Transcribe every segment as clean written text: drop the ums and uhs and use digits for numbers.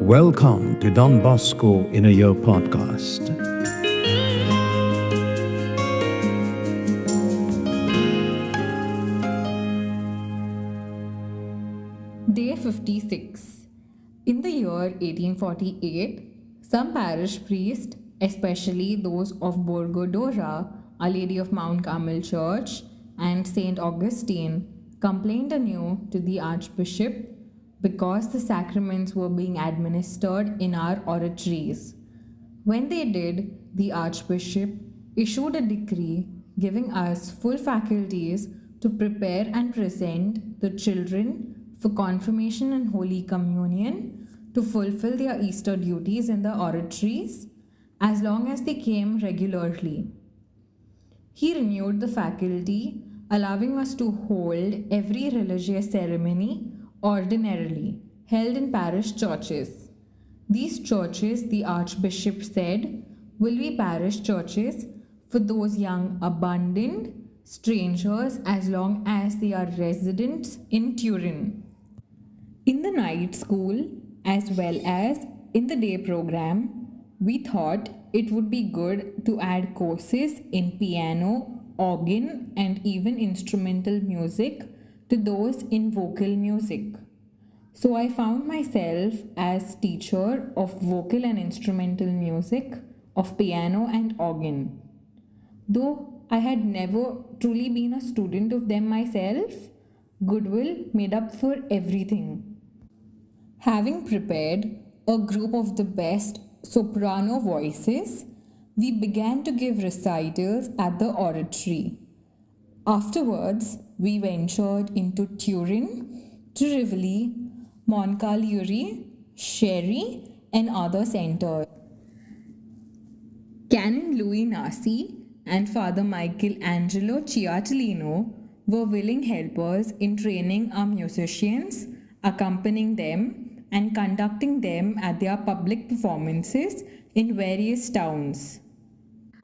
Welcome to Don Bosco in a Year podcast. Day 56. In the year 1848, some parish priests, especially those of Borgo d'Ora, Our Lady of Mount Carmel Church, and St. Augustine, complained anew to the Archbishop because the sacraments were being administered in our oratories. When they did, the Archbishop issued a decree giving us full faculties to prepare and present the children for confirmation and Holy Communion to fulfill their Easter duties in the oratories as long as they came regularly. He renewed the faculty, allowing us to hold every religious ceremony ordinarily held in parish churches. These churches, the Archbishop said, will be parish churches for those young abandoned strangers as long as they are residents in Turin. In the night school, as well as in the day program, we thought it would be good to add courses in piano, organ, and even instrumental music to those in vocal music. So I found myself as teacher of vocal and instrumental music, of piano and organ. Though I had never truly been a student of them myself, goodwill made up for everything. Having prepared a group of the best soprano voices, we began to give recitals at the oratory. Afterwards, we ventured into Turin, Trivoli, Moncalieri, Sherry, and other centers. Canon Louis Nasi and Father Michael Angelo Chiatolino were willing helpers in training our musicians, accompanying them, and conducting them at their public performances in various towns.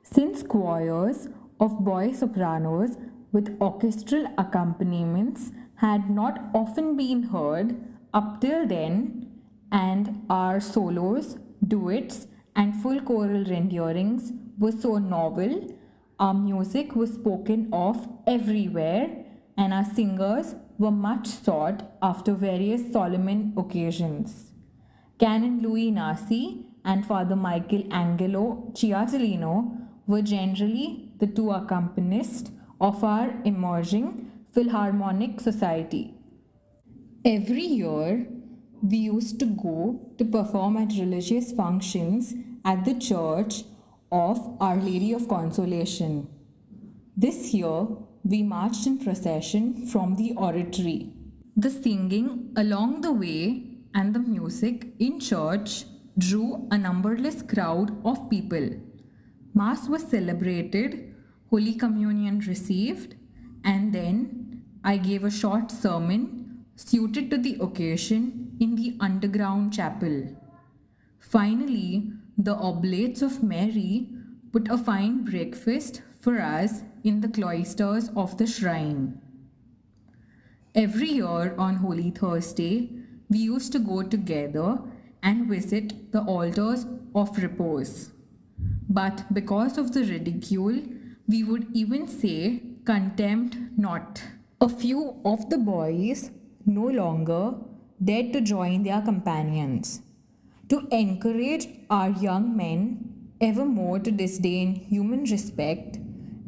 Since choirs of boy sopranos with orchestral accompaniments had not often been heard up till then, and our solos, duets, and full choral renderings were so novel, our music was spoken of everywhere, and our singers were much sought after various solemn occasions. Canon Louis Nasi and Father Michael Angelo Chiatolino were generally the two accompanists of our emerging Philharmonic Society. Every year, we used to go to perform at religious functions at the church of Our Lady of Consolation. This year, we marched in procession from the oratory. The singing along the way and the music in church drew a numberless crowd of people. Mass was celebrated, Holy Communion received, and then I gave a short sermon suited to the occasion in the underground chapel. Finally, the Oblates of Mary put a fine breakfast for us in the cloisters of the shrine. Every year on Holy Thursday, we used to go together and visit the altars of repose. But because of the ridicule, we would even say contempt not. A few of the boys no longer dared to join their companions. To encourage our young men evermore to disdain human respect,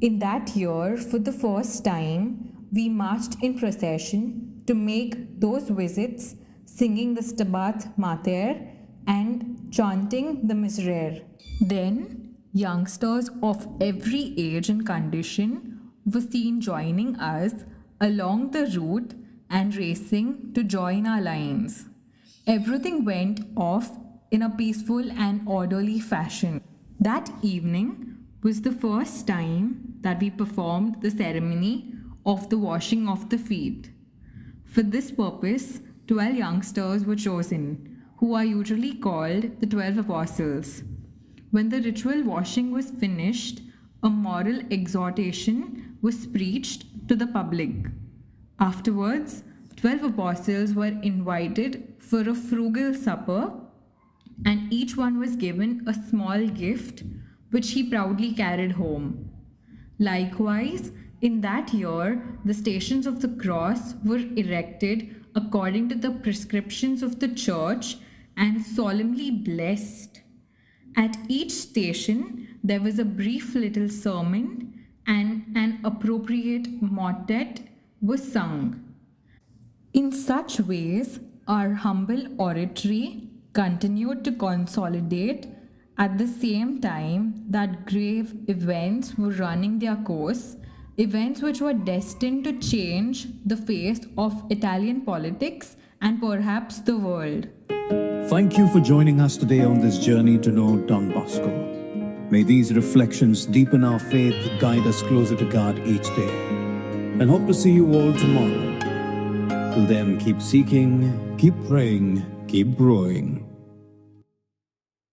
in that year, for the first time, we marched in procession to make those visits, singing the Stabat Mater and chanting the Miserere. Then, youngsters of every age and condition were seen joining us along the route and racing to join our lines. Everything went off in a peaceful and orderly fashion. That evening was the first time that we performed the ceremony of the washing of the feet. For this purpose, 12 youngsters were chosen, who are usually called the 12 apostles. When the ritual washing was finished, a moral exhortation was preached to the public. Afterwards, 12 apostles were invited for a frugal supper and each one was given a small gift which he proudly carried home. Likewise, in that year, the Stations of the Cross were erected according to the prescriptions of the Church and solemnly blessed. At each station, there was a brief little sermon and an appropriate motet was sung. In such ways, our humble oratory continued to consolidate at the same time that grave events were running their course, events which were destined to change the face of Italian politics and perhaps the world. Thank you for joining us today on this journey to know Don Bosco. May these reflections deepen our faith, guide us closer to God each day, and hope to see you all tomorrow. Till then, keep seeking, keep praying, keep growing.